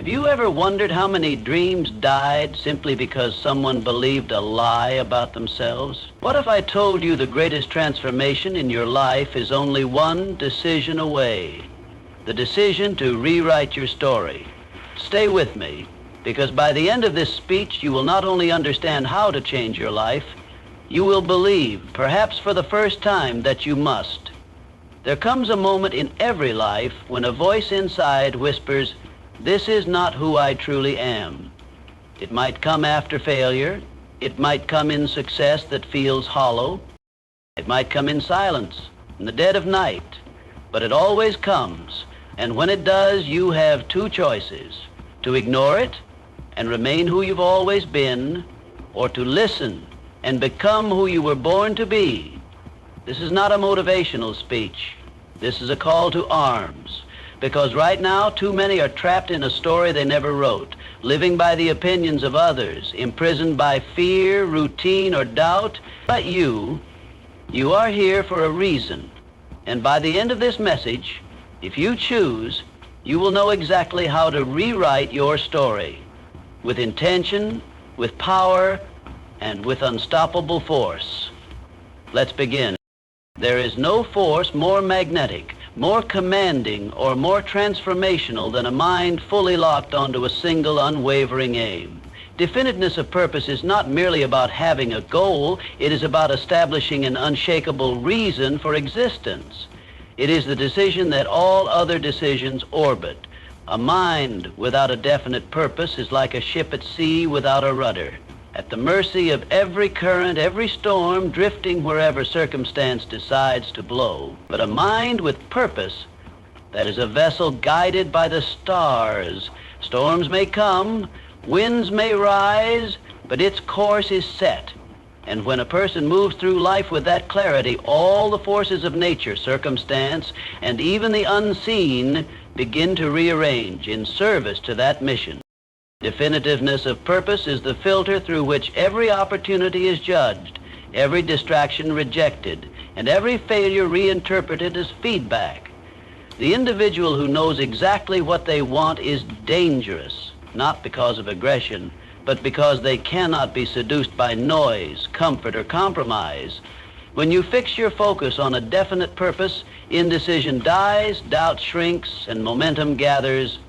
Have you ever wondered how many dreams died simply because someone believed a lie about themselves? What if I told you the greatest transformation in your life is only one decision away? The decision to rewrite your story. Stay with me, because by the end of this speech, you will not only understand how to change your life, you will believe, perhaps for the first time, that you must. There comes a moment in every life when a voice inside whispers, "This is not who I truly am." It might come after failure. It might come in success that feels hollow. It might come in silence, in the dead of night. But it always comes, and when it does, you have two choices: to ignore it and remain who you've always been, or to listen and become who you were born to be. This is not a motivational speech. This is a call to arms. Because right now, too many are trapped in a story they never wrote, living by the opinions of others, imprisoned by fear, routine, or doubt. But you are here for a reason. And by the end of this message, if you choose, you will know exactly how to rewrite your story with intention, with power, and with unstoppable force. Let's begin. There is no force more magnetic, more commanding, or more transformational than a mind fully locked onto a single unwavering aim. Definiteness of purpose is not merely about having a goal, it is about establishing an unshakable reason for existence. It is the decision that all other decisions orbit. A mind without a definite purpose is like a ship at sea without a rudder, at the mercy of every current, every storm, drifting wherever circumstance decides to blow. But a mind with purpose, that is a vessel guided by the stars. Storms may come, winds may rise, but its course is set. And when a person moves through life with that clarity, all the forces of nature, circumstance, and even the unseen begin to rearrange in service to that mission. Definitiveness of purpose is the filter through which every opportunity is judged, every distraction rejected, and every failure reinterpreted as feedback. The individual who knows exactly what they want is dangerous, not because of aggression, but because they cannot be seduced by noise, comfort, or compromise. When you fix your focus on a definite purpose, indecision dies, doubt shrinks, and momentum gathers.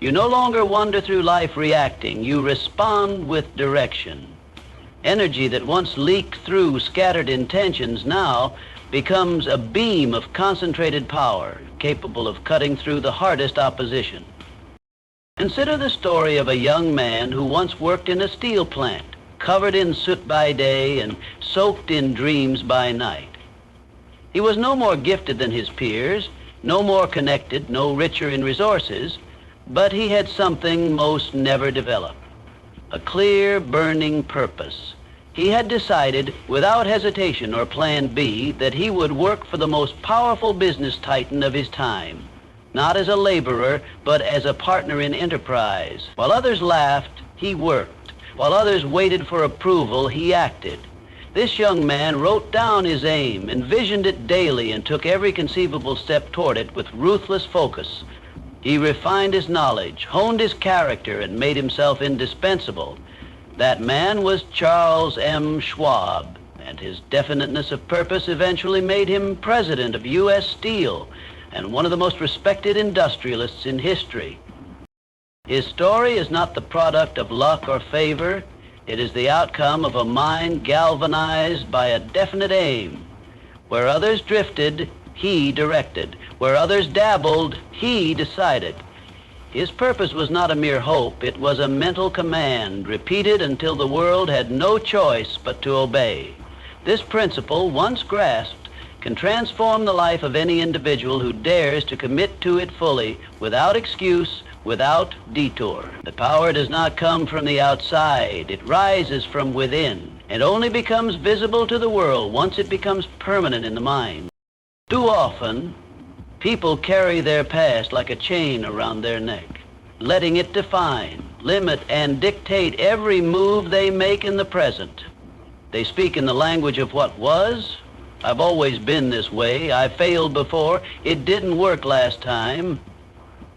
You no longer wander through life reacting. You respond with direction. Energy that once leaked through scattered intentions now becomes a beam of concentrated power, capable of cutting through the hardest opposition. Consider the story of a young man who once worked in a steel plant, covered in soot by day and soaked in dreams by night. He was no more gifted than his peers, no more connected, no richer in resources, but he had something most never develop: a clear, burning purpose. He had decided, without hesitation or plan B, that he would work for the most powerful business titan of his time, not as a laborer, but as a partner in enterprise. While others laughed, he worked. While others waited for approval, he acted. This young man wrote down his aim, envisioned it daily, and took every conceivable step toward it with ruthless focus. He refined his knowledge, honed his character, and made himself indispensable. That man was Charles M. Schwab, and his definiteness of purpose eventually made him president of U.S. Steel and one of the most respected industrialists in history. His story is not the product of luck or favor. It is the outcome of a mind galvanized by a definite aim. Where others drifted, he directed. Where others dabbled, he decided. His purpose was not a mere hope. It was a mental command, repeated until the world had no choice but to obey. This principle, once grasped, can transform the life of any individual who dares to commit to it fully, without excuse, without detour. The power does not come from the outside. It rises from within, and only becomes visible to the world once it becomes permanent in the mind. Too often, people carry their past like a chain around their neck, letting it define, limit, and dictate every move they make in the present. They speak in the language of what was. I've always been this way. I failed before. It didn't work last time.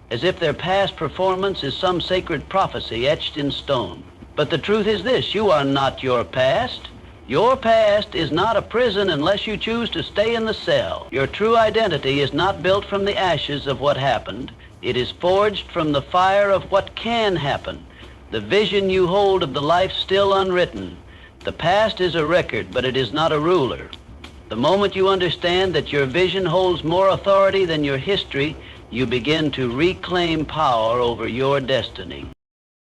as if their past performance is some sacred prophecy etched in stone. But the truth is this: you are not your past. Your past is not a prison unless you choose to stay in the cell. Your true identity is not built from the ashes of what happened. It is forged from the fire of what can happen, the vision you hold of the life still unwritten. The past is a record, but it is not a ruler. The moment you understand that your vision holds more authority than your history, you begin to reclaim power over your destiny.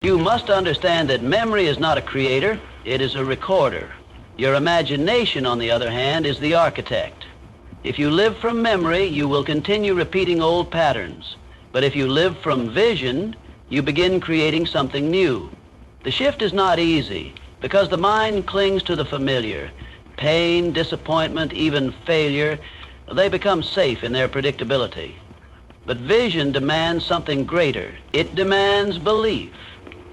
You must understand that memory is not a creator, it is a recorder. Your imagination, on the other hand, is the architect. If you live from memory, you will continue repeating old patterns. But if you live from vision, you begin creating something new. The shift is not easy because the mind clings to the familiar. Pain, disappointment, even failure, they become safe in their predictability. But vision demands something greater. It demands belief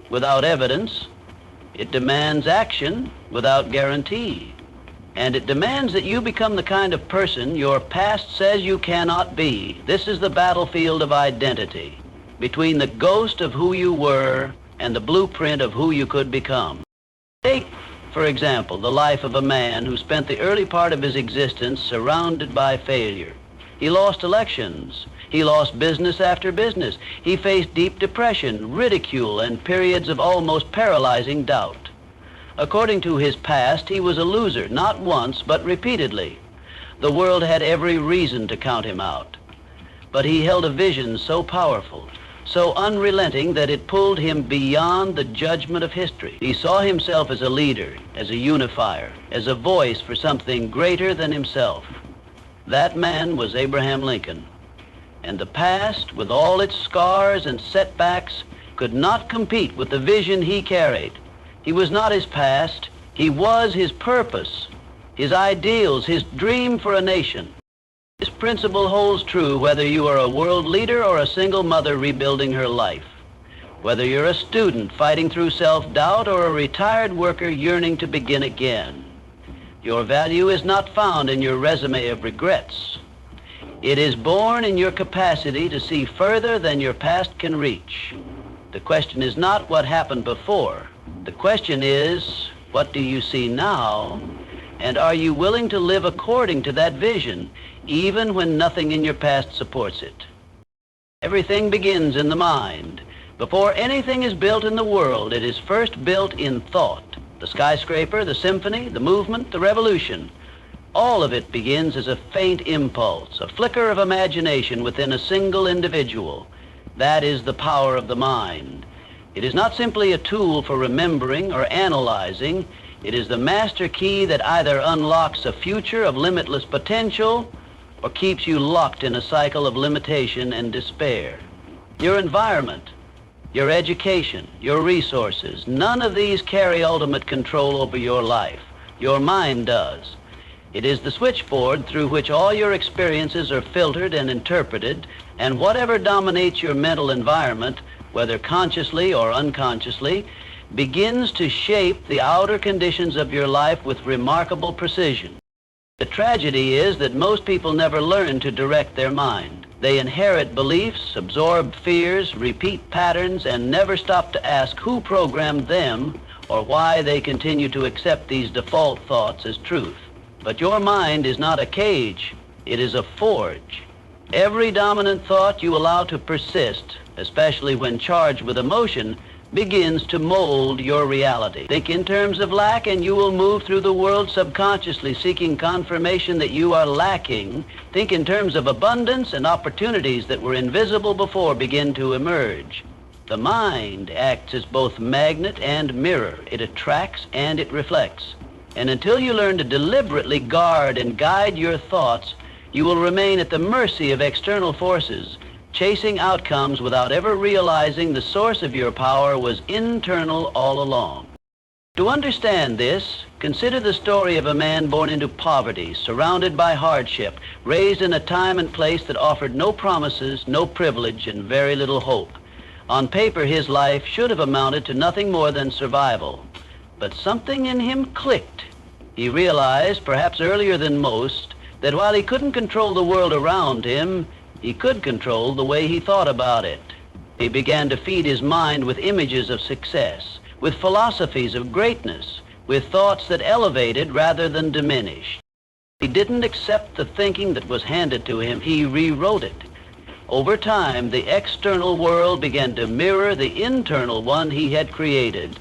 without evidence. It demands action without guarantee. And it demands that you become the kind of person your past says you cannot be. This is the battlefield of identity, between the ghost of who you were and the blueprint of who you could become. Take, for example, the life of a man who spent the early part of his existence surrounded by failure. He lost elections. He lost business after business. He faced deep depression, ridicule, and periods of almost paralyzing doubt. According to his past, he was a loser, not once, but repeatedly. The world had every reason to count him out. But he held a vision so powerful, so unrelenting, that it pulled him beyond the judgment of history. He saw himself as a leader, as a unifier, as a voice for something greater than himself. That man was Abraham Lincoln. And the past, with all its scars and setbacks, could not compete with the vision he carried. He was not his past. He was his purpose, his ideals, his dream for a nation. This principle holds true whether you are a world leader or a single mother rebuilding her life, whether you're a student fighting through self-doubt or a retired worker yearning to begin again. Your value is not found in your resume of regrets. It is born in your capacity to see further than your past can reach. The question is not what happened before. The question is, what do you see now? And are you willing to live according to that vision, even when nothing in your past supports it? Everything begins in the mind. Before anything is built in the world, it is first built in thought. The skyscraper, the symphony, the movement, the revolution. All of it begins as a faint impulse, a flicker of imagination within a single individual. That is the power of the mind. It is not simply a tool for remembering or analyzing. It is the master key that either unlocks a future of limitless potential or keeps you locked in a cycle of limitation and despair. Your environment, your education, your resources, none of these carry ultimate control over your life. Your mind does. It is the switchboard through which all your experiences are filtered and interpreted, and whatever dominates your mental environment, whether consciously or unconsciously, begins to shape the outer conditions of your life with remarkable precision. The tragedy is that most people never learn to direct their mind. They inherit beliefs, absorb fears, repeat patterns, and never stop to ask who programmed them or why they continue to accept these default thoughts as truth. But your mind is not a cage, it is a forge. Every dominant thought you allow to persist, especially when charged with emotion, begins to mold your reality. Think in terms of lack and you will move through the world subconsciously seeking confirmation that you are lacking. Think in terms of abundance and opportunities that were invisible before begin to emerge. The mind acts as both magnet and mirror. It attracts and it reflects. And until you learn to deliberately guard and guide your thoughts, you will remain at the mercy of external forces, chasing outcomes without ever realizing the source of your power was internal all along. To understand this, consider the story of a man born into poverty, surrounded by hardship, raised in a time and place that offered no promises, no privilege, and very little hope. On paper, his life should have amounted to nothing more than survival. But something in him clicked. He realized, perhaps earlier than most, that while he couldn't control the world around him, he could control the way he thought about it. He began to feed his mind with images of success, with philosophies of greatness, with thoughts that elevated rather than diminished. He didn't accept the thinking that was handed to him. He rewrote it. Over time, the external world began to mirror the internal one he had created.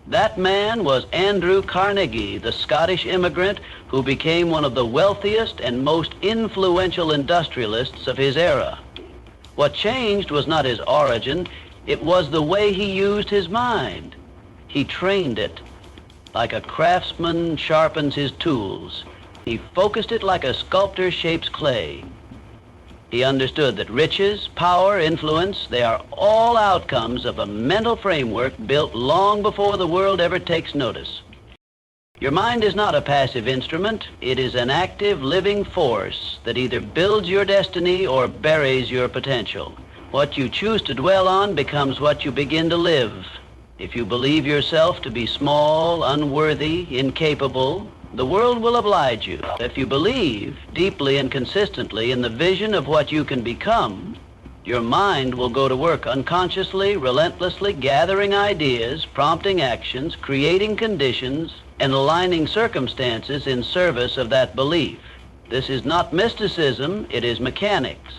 That man was Andrew Carnegie, the Scottish immigrant who became one of the wealthiest and most influential industrialists of his era. What changed was not his origin, it was the way he used his mind. He trained it. Like a craftsman sharpens his tools, he focused it like a sculptor shapes clay. He understood that riches, power, influence, they are all outcomes of a mental framework built long before the world ever takes notice. Your mind is not a passive instrument. It is an active, living force that either builds your destiny or buries your potential. What you choose to dwell on becomes what you begin to live. If you believe yourself to be small, unworthy, incapable, the world will oblige you. If you believe deeply and consistently in the vision of what you can become, your mind will go to work unconsciously, relentlessly, gathering ideas, prompting actions, creating conditions, and aligning circumstances in service of that belief. This is not mysticism, it is mechanics.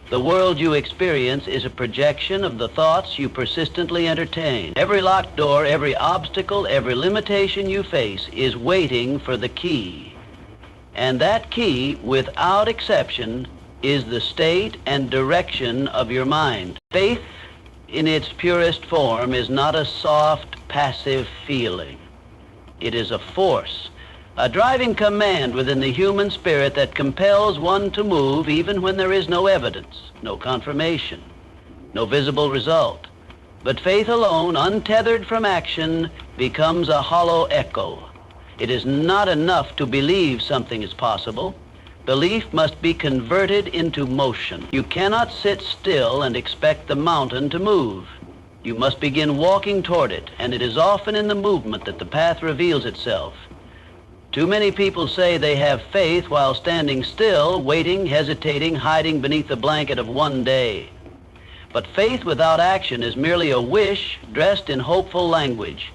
The world you experience is a projection of the thoughts you persistently entertain. Every locked door, every obstacle, every limitation you face is waiting for the key. And that key, without exception, is the state and direction of your mind. Faith, in its purest form, is not a soft, passive feeling. It is a force, a driving command within the human spirit that compels one to move even when there is no evidence, no confirmation, no visible result. But faith alone, untethered from action, becomes a hollow echo. It is not enough to believe something is possible. Belief must be converted into motion. You cannot sit still and expect the mountain to move. You must begin walking toward it, and it is often in the movement that the path reveals itself. Too many people say they have faith while standing still, waiting, hesitating, hiding beneath the blanket of one day. But faith without action is merely a wish dressed in hopeful language.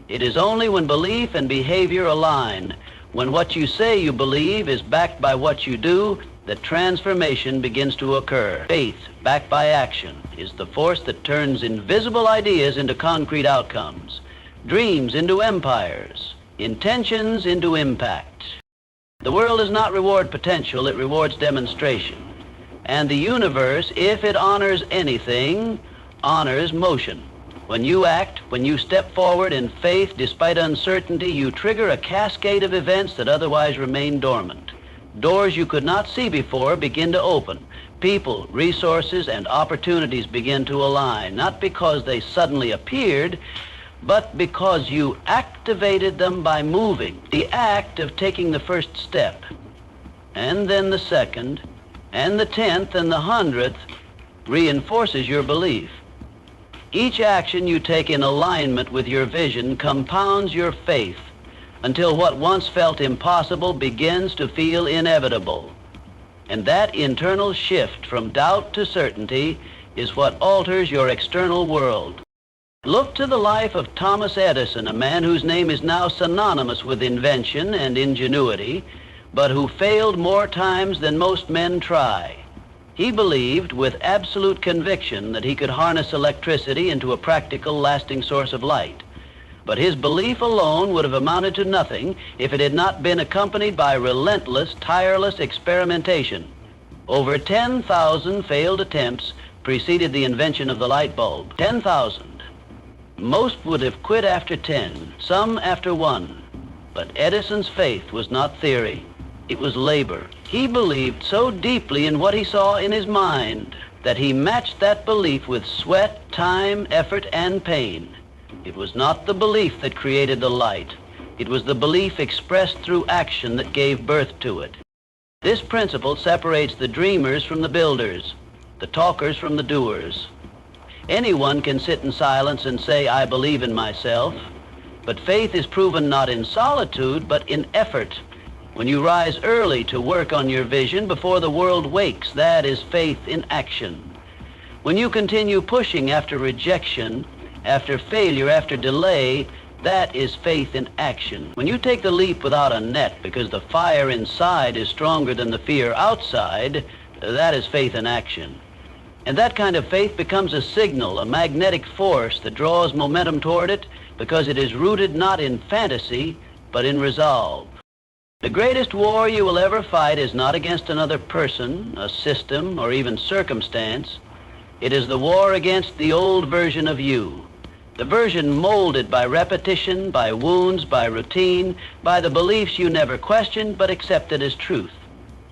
It is only when belief and behavior align, when what you say you believe is backed by what you do, that transformation begins to occur. Faith, backed by action, is the force that turns invisible ideas into concrete outcomes, dreams into empires, intentions into impact. The world does not reward potential, it rewards demonstration. And the universe, if it honors anything, honors motion. When you act, when you step forward in faith despite uncertainty, you trigger a cascade of events that otherwise remain dormant. Doors you could not see before begin to open. People, resources, and opportunities begin to align, not because they suddenly appeared, but because you activated them by moving. The act of taking the first step, and then the second, and the 10th, and the 100th reinforces your belief. Each action you take in alignment with your vision compounds your faith until what once felt impossible begins to feel inevitable. And that internal shift from doubt to certainty is what alters your external world. Look to the life of Thomas Edison, a man whose name is now synonymous with invention and ingenuity, but who failed more times than most men try. He believed with absolute conviction that he could harness electricity into a practical, lasting source of light. But his belief alone would have amounted to nothing if it had not been accompanied by relentless, tireless experimentation. Over 10,000 failed attempts preceded the invention of the light bulb. 10,000. Most would have quit after 10, some after 1. But Edison's faith was not theory. It was labor. He believed so deeply in what he saw in his mind that he matched that belief with sweat, time, effort, and pain. It was not the belief that created the light. It was the belief expressed through action that gave birth to it. This principle separates the dreamers from the builders, the talkers from the doers. Anyone can sit in silence and say, I believe in myself, but faith is proven not in solitude, but in effort. When you rise early to work on your vision before the world wakes, that is faith in action. When you continue pushing after rejection, after failure, after delay, that is faith in action. When you take the leap without a net because the fire inside is stronger than the fear outside, that is faith in action. And that kind of faith becomes a signal, a magnetic force that draws momentum toward it because it is rooted not in fantasy, but in resolve. The greatest war you will ever fight is not against another person, a system, or even circumstance. It is the war against the old version of you, the version molded by repetition, by wounds, by routine, by the beliefs you never questioned but accepted as truth.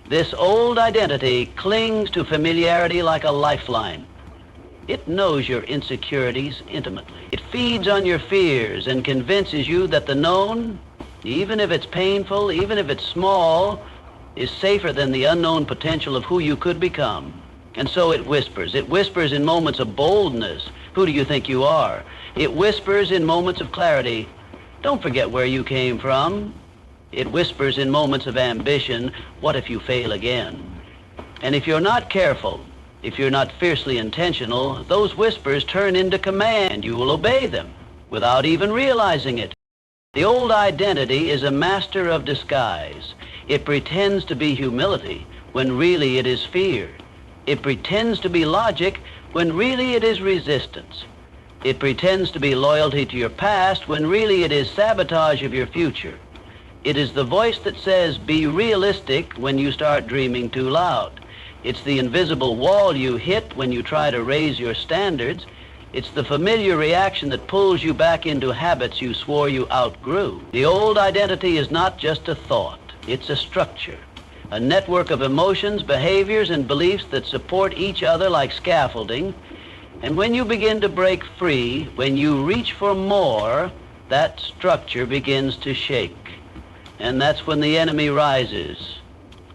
This old identity clings to familiarity like a lifeline. It knows your insecurities intimately. It feeds on your fears and convinces you that the known, even if it's painful, even if it's small, is safer than the unknown potential of who you could become. And so it whispers. It whispers in moments of boldness. Who do you think you are? It whispers in moments of clarity. Don't forget where you came from. It whispers in moments of ambition. What if you fail again? And if you're not careful, if you're not fiercely intentional, those whispers turn into command. You will obey them without even realizing it. The old identity is a master of disguise. It pretends to be humility when really it is fear. It pretends to be logic when really it is resistance. It pretends to be loyalty to your past when really it is sabotage of your future. It is the voice that says, be realistic when you start dreaming too loud. It's the invisible wall you hit when you try to raise your standards. It's the familiar reaction that pulls you back into habits you swore you outgrew. The old identity is not just a thought. It's a structure, a network of emotions, behaviors, and beliefs that support each other like scaffolding. And when you begin to break free, when you reach for more, that structure begins to shake. And that's when the enemy rises,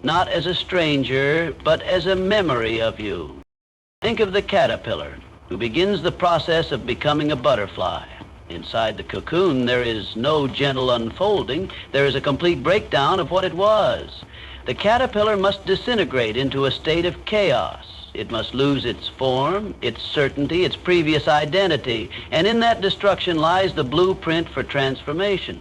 not as a stranger, but as a memory of you. Think of the caterpillar who begins the process of becoming a butterfly. Inside the cocoon, there is no gentle unfolding. There is a complete breakdown of what it was. The caterpillar must disintegrate into a state of chaos. It must lose its form, its certainty, its previous identity. And in that destruction lies the blueprint for transformation.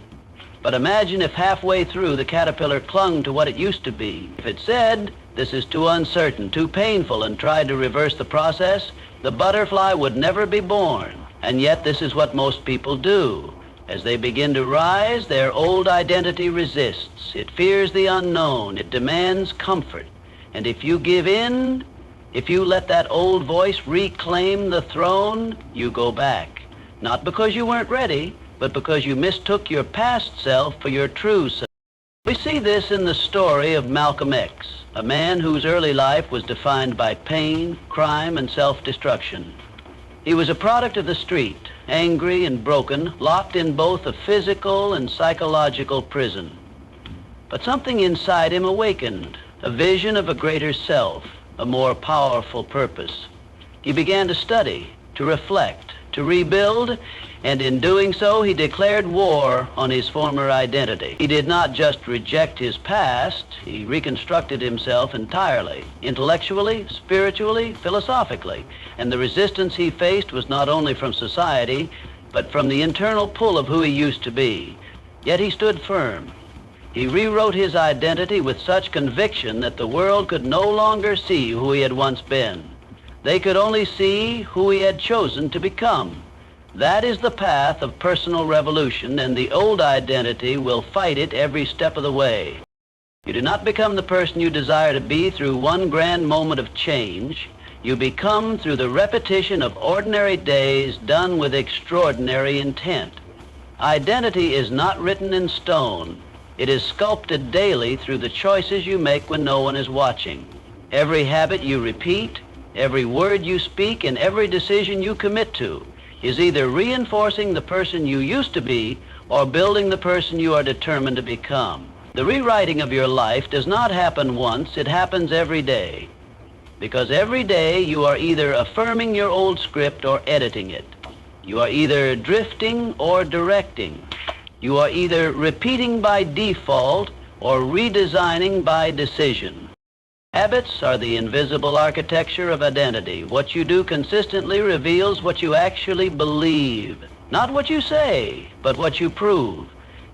But imagine if halfway through the caterpillar clung to what it used to be. If it said, this is too uncertain, too painful, and tried to reverse the process, the butterfly would never be born. And yet this is what most people do. As they begin to rise, their old identity resists. It fears the unknown. It demands comfort. And if you give in, if you let that old voice reclaim the throne, you go back. Not because you weren't ready, but because you mistook your past self for your true self. We see this in the story of Malcolm X, a man whose early life was defined by pain, crime, and self-destruction. He was a product of the street, angry and broken, locked in both a physical and psychological prison. But something inside him awakened, a vision of a greater self, a more powerful purpose. He began to study, to reflect, to rebuild, and in doing so, he declared war on his former identity. He did not just reject his past, he reconstructed himself entirely, intellectually, spiritually, philosophically. And the resistance he faced was not only from society, but from the internal pull of who he used to be. Yet he stood firm. He rewrote his identity with such conviction that the world could no longer see who he had once been. They could only see who he had chosen to become. That is the path of personal revolution, and the old identity will fight it every step of the way. You do not become the person you desire to be through one grand moment of change. You become through the repetition of ordinary days done with extraordinary intent. Identity is not written in stone. It is sculpted daily through the choices you make when no one is watching. Every habit you repeat, every word you speak, and every decision you commit to is either reinforcing the person you used to be or building the person you are determined to become. The rewriting of your life does not happen once, it happens every day. Because every day you are either affirming your old script or editing it. You are either drifting or directing. You are either repeating by default or redesigning by decision. Habits are the invisible architecture of identity. What you do consistently reveals what you actually believe. Not what you say, but what you prove.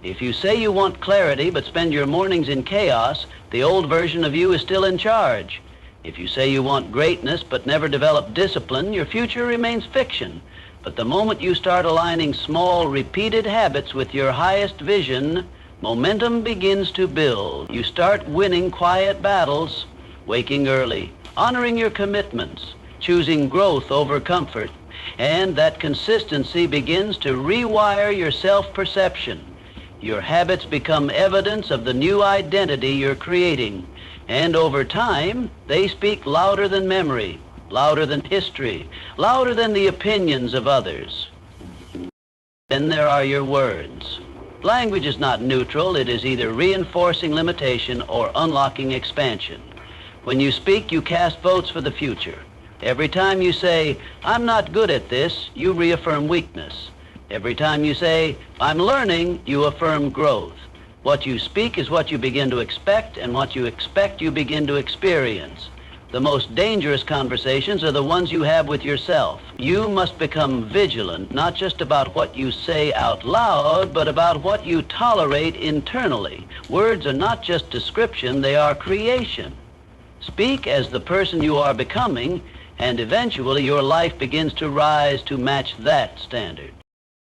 If you say you want clarity but spend your mornings in chaos, the old version of you is still in charge. If you say you want greatness but never develop discipline, your future remains fiction. But the moment you start aligning small, repeated habits with your highest vision, momentum begins to build. You start winning quiet battles, waking early, honoring your commitments, choosing growth over comfort, and that consistency begins to rewire your self-perception. Your habits become evidence of the new identity you're creating, and over time, they speak louder than memory, louder than history, louder than the opinions of others. Then there are your words. Language is not neutral. It is either reinforcing limitation or unlocking expansion. When you speak, you cast votes for the future. Every time you say, "I'm not good at this," you reaffirm weakness. Every time you say, "I'm learning," you affirm growth. What you speak is what you begin to expect, and what you expect you begin to experience. The most dangerous conversations are the ones you have with yourself. You must become vigilant, not just about what you say out loud, but about what you tolerate internally. Words are not just description, they are creation. Speak as the person you are becoming, and eventually your life begins to rise to match that standard.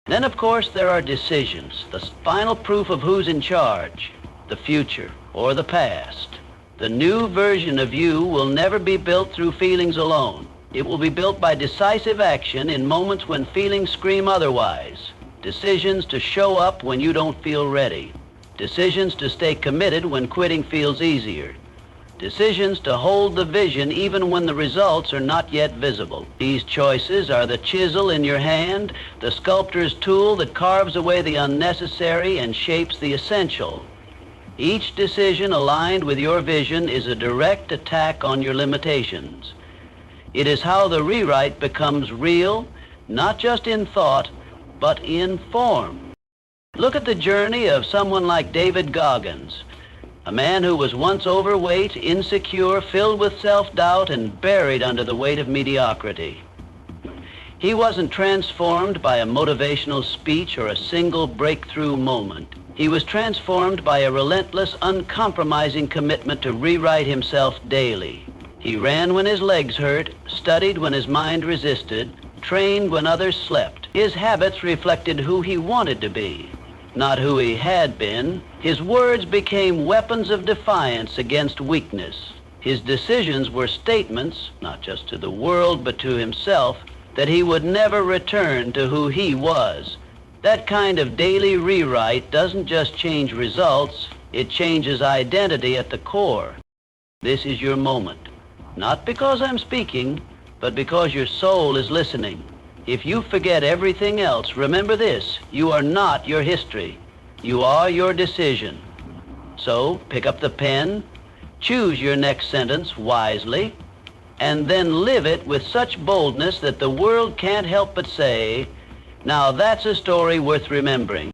Then, of course, there are decisions, the final proof of who's in charge, the future or the past. The new version of you will never be built through feelings alone. It will be built by decisive action in moments when feelings scream otherwise. Decisions to show up when you don't feel ready. Decisions to stay committed when quitting feels easier. Decisions to hold the vision even when the results are not yet visible. These choices are the chisel in your hand, the sculptor's tool that carves away the unnecessary and shapes the essential. Each decision aligned with your vision is a direct attack on your limitations. It is how the rewrite becomes real, not just in thought, but in form. Look at the journey of someone like David Goggins, a man who was once overweight, insecure, filled with self-doubt, and buried under the weight of mediocrity. He wasn't transformed by a motivational speech or a single breakthrough moment. He was transformed by a relentless, uncompromising commitment to rewrite himself daily. He ran when his legs hurt, studied when his mind resisted, trained when others slept. His habits reflected who he wanted to be, not who he had been. His words became weapons of defiance against weakness. His decisions were statements, not just to the world, but to himself, that he would never return to who he was. That kind of daily rewrite doesn't just change results, it changes identity at the core. This is your moment. Not because I'm speaking, but because your soul is listening. If you forget everything else, remember this: you are not your history. You are your decision. So pick up the pen, choose your next sentence wisely, and then live it with such boldness that the world can't help but say, "Now that's a story worth remembering."